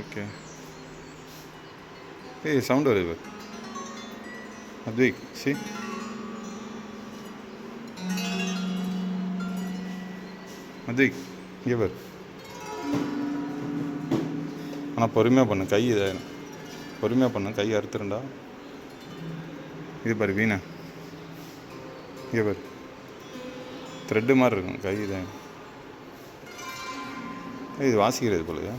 Okay. ஏய் sound வருது பாரு. அத்விக் சி அத்விக் இங்கே பாரு. ஆனால் பொறுமையாக பண்ணு, கை இதாயிடும். பொறுமையாக பண்ணு, கை அறுத்துருண்டா. இது பாரு வீணா, இங்கே பாரு, த்ரெட்டு மாதிரி இருக்கும் கை இதாயிடும். இது வாசிக்கிறது போலையா?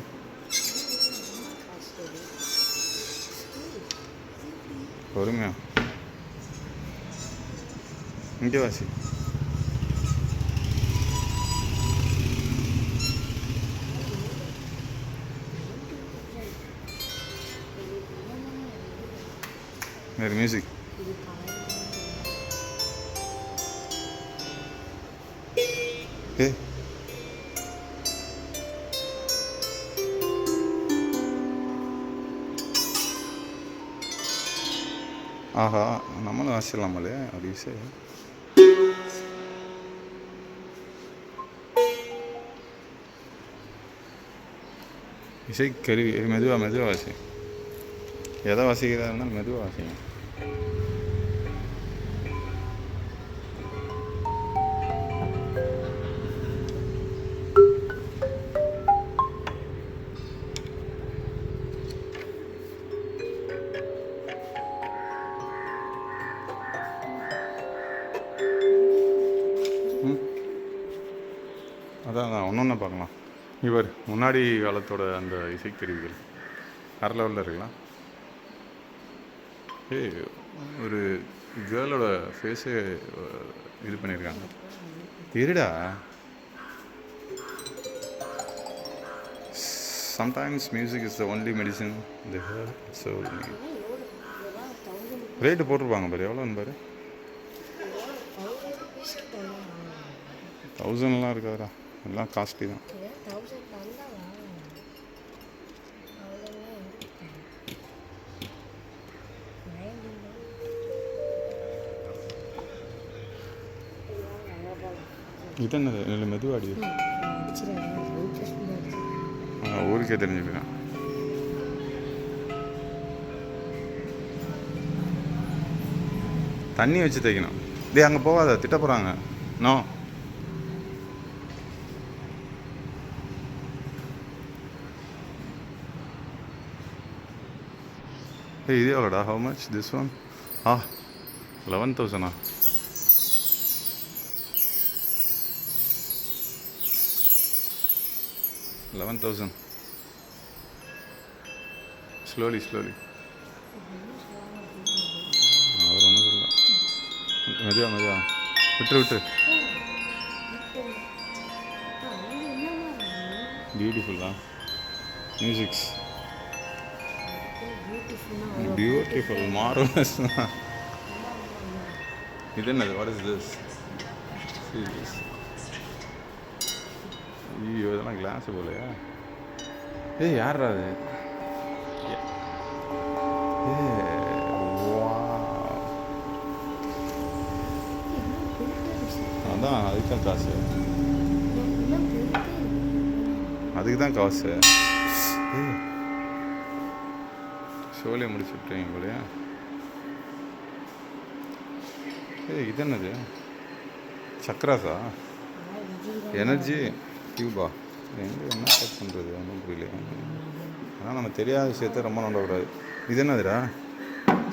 பொறுமையா இங்கே வாசி. வேறு மியூசிக். ஏ ஆஹா, நம்மளும் வாசிடலாமலே அப்படி விஷயம். இசைக்கருவி மெதுவாக வாசி. எதை வாசிக்கிறதா இருந்தாலும் மெதுவாக வாசிங்க. அதான் ஒன்று பார்க்கலாம். இவர் முன்னாடி காலத்தோட அந்த இசைக்கருவிகள் வேறு லெவலில் இருக்கலாம். ஒரு கேர்ளோட ஃபேஸே இது பண்ணியிருக்காங்க. இருடா, sometimes music is the only medicine the hurt soul. Rate போட்டிருப்பாங்க பாரு, எவ்வளோன்னு பாரு. 1000லாம் இருக்காதுடா, எல்லாம் காஸ்ட்லி தான். இது என்னது? இல்லை மெதுவாடி ஊருக்கே தெரிஞ்சுக்கிறேன். தண்ணி வச்சு தைக்கணும். டேய் அங்கே போகாத, திட்ட போகிறாங்க. நோ. ஏய் இது எவ்வளோடா? How much this one? 11,000. 11,000. Slowly அவர் ஒன்றும் சொல்லல. மெதுவா விட்டு பியூட்டிஃபுல்லா மியூசிக்ஸ். Beautiful, marvellous. இது என்னது? What is this? ஐயோ, இதெல்லாம் கிளாஸு போலையா? ஏய் யாரா அது? அதான் அதுக்கு தான் காசு. ஷோலே முடிச்சு விட்டுறீங்க போலையா? இது என்னது? சக்ராஸா? எனர்ஜி டியூபா? என்ன செக் பண்ணுறது ஒன்றும் புரியல. ஆனால் நம்ம தெரியாத விஷயத்த ரொம்ப நம்பக்கூடாது. இது என்னதுடா?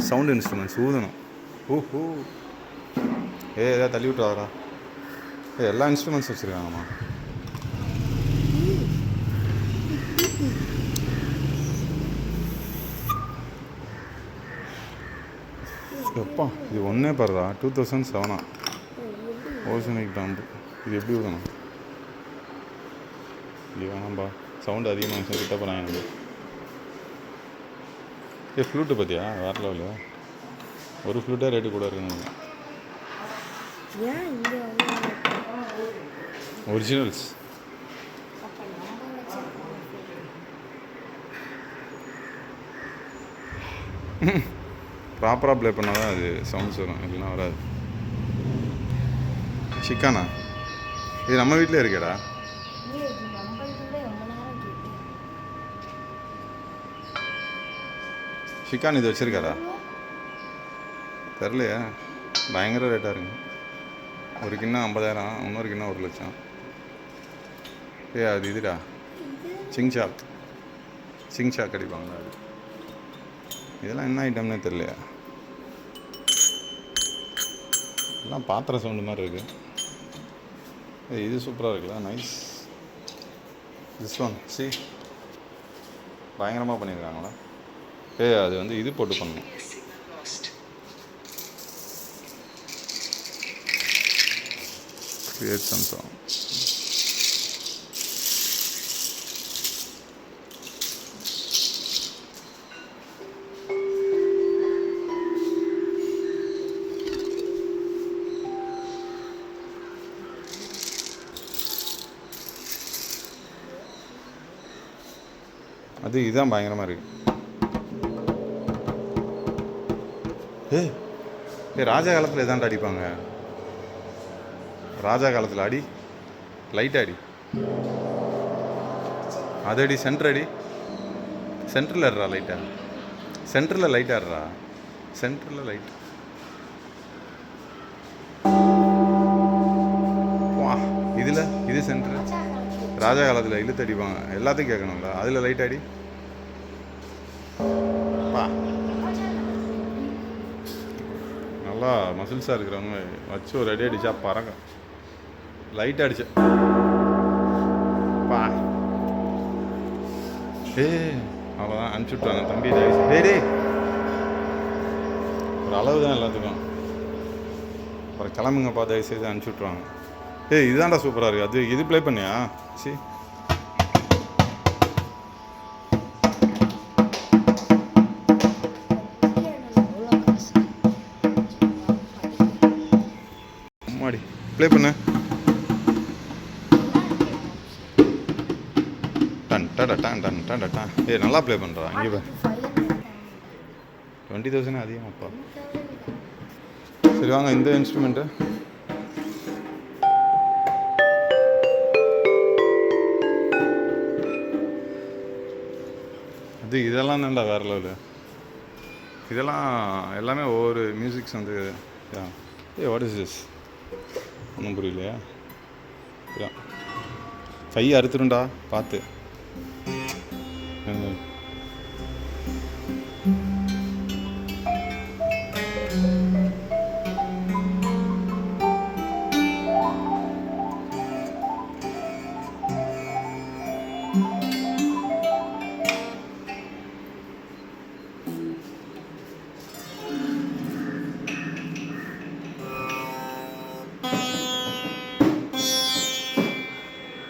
சவுண்ட் இன்ஸ்ட்ருமெண்ட்ஸ் ஊதணும். ஓஹோ, ஏதாவது தள்ளி விட்டுறாரா? எல்லா இன்ஸ்ட்ருமெண்ட்ஸ் வச்சுருக்காங்கம்மா. எப்பா இது ஒன்றே பாருடா, 2007. ஓசனிக் டாம்பு. இது எப்படி ஊதணும்? இது வேணாம்பா, சவுண்டு அதிகமாக கிட்ட போகிறாங்க எனக்கு. ஃப்ளூட்டு பார்த்தியா? வேறு லெவலில். ஒரு ஃப்ளூட்டே ரேட்டு கூட இருக்குன்னு. ஒரிஜினல்ஸ். ப்ராப்பராக ப்ளே பண்ணால் தான் அது சவுண்ட்ஸ் வரும், இல்லைன்னா வராது. சிக்கானா? இது நம்ம வீட்டிலே இருக்கேடா. ஃபிகான் இது வச்சுருக்காரா தெரிலையா? பயங்கர ரேட்டாக இருக்குங்க. ஒரு கிண்ணம் 50,000, இன்னொரு கிண்ணம் 1,00,000. அது இதுடா சிங்சாக் அடிப்பாங்க. அது இதெல்லாம் என்ன ஐட்டம்னே தெரியலையா? எல்லாம் பாத்திர சவுண்டு மாதிரி இருக்குது. இது சூப்பராக இருக்குல்ல, நைஸ். திஸ் ஒன் சி பயங்கரமாக பண்ணியிருக்காங்களா? அது வந்து இது போட்டு பண்ணணும். Create some song. அது இதுதான் பயங்கரமாக இருக்கு. ராஜா காலத்தில் இதான்டா அடிப்பாங்க. ராஜா காலத்தில் அடி, லைட் அடி, அது அடி, சென்டர் அடி, சென்டரில் இருறா லைட்டா, சென்டரில் லைட்டாக இருறா, சென்டரில் லைட். வா இதில் இது சென்டரு. ராஜா காலத்தில் இழுத்து அடிப்பாங்க, எல்லாத்தையும் கேட்கணும்ல. அதில் லைட் அடி. பா நல்லா மசில்ஸாக இருக்கிறவங்க வச்சு ஒரு அடி அடித்தா பறங்க. லைட் அடிச்ச பா அவ்வளோதான் அனுப்பிச்சி விட்றாங்க. தம்பி டே ஒரு அளவு தான் எல்லாத்துக்கும். அப்புறம் கிளம்புங்கப்பா தயவுசெய்து அனுப்பிச்சி விட்ருவாங்க. இதுதான்டா சூப்பராக இருக்குது. அது இது ப்ளே பண்ணியா? சி மாடி ப்ளே பண்ண. டன் டட டன் டன் டன் டன். நல்லா ப்ளே பண்ணுறா. இங்கே 20,000 அதிகமாப்பா. சரி வாங்க இந்த இன்ஸ்ட்ருமெண்ட்டு. இதெல்லாம் தான்டா வேறு லெவலு. இதெல்லாம் எல்லாமே ஒவ்வொரு மியூசிக்ஸ் வந்து வாட் இஸ் திஸ் ஒன்றும் புரியலையா? கை அறுத்துருண்டா பார்த்து.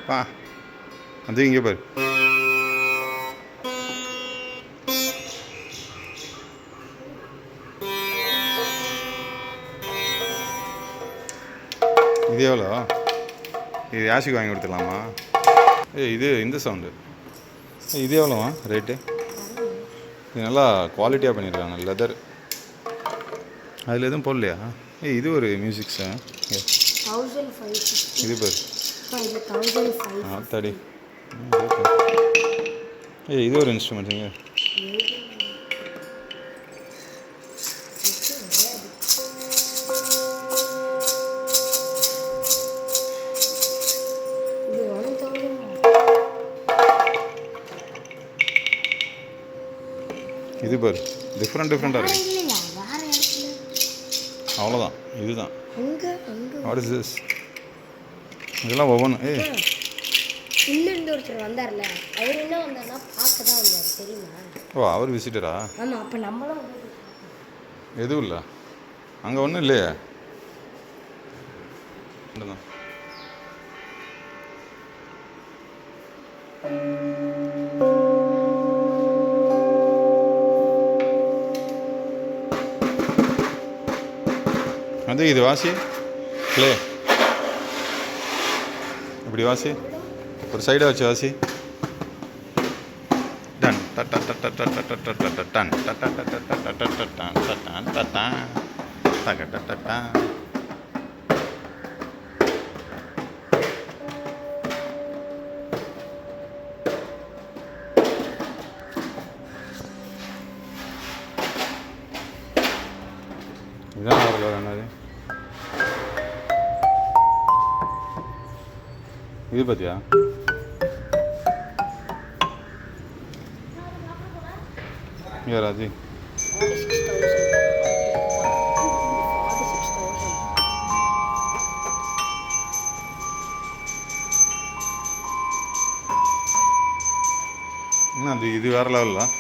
பா அது இங்கே பாரு. இது எவ்வளோ? இது யாசிக்கு வாங்கி கொடுத்துடலாமா? இது இந்த சவுண்டு இது எவ்வளோவா ரேட்டு? இது நல்லா குவாலிட்டியாக பண்ணியிருக்காங்க, லெதர். அதில் எதுவும் போடலையா? இது ஒரு மியூசிக்ஸு. இது பாரு தடி. இது ஒரு இன்ஸ்ட்ருமெண்ட்டுங்க. இது பாரு டிஃப்ரெண்ட்டாக இருக்கு. அவ்வளோதான், இதுதான். What is this? இதெல்லாம் ஒவ்வொன்றும் இன்னும் ஒருத்தர் வந்தார்ல, அவர் என்ன வந்தார்னா பார்க்க தான் வந்தார் தெரியுமா? ஓ அவர் விசிட்டரா? ஆமாம். அப்போ நம்மளும் எதுவும் இல்லை அங்கே ஒன்றும் இல்லையே. அது இது வாசி ப்ளே இப்படி வாசி, ஒரு சைடை வச்சு வாசி. டன் கிலோ தானே அது. இது பார்த்தியா? ஏ ராஜி 46,000. 46,000. என்ன அது இது வேறு லெவலில்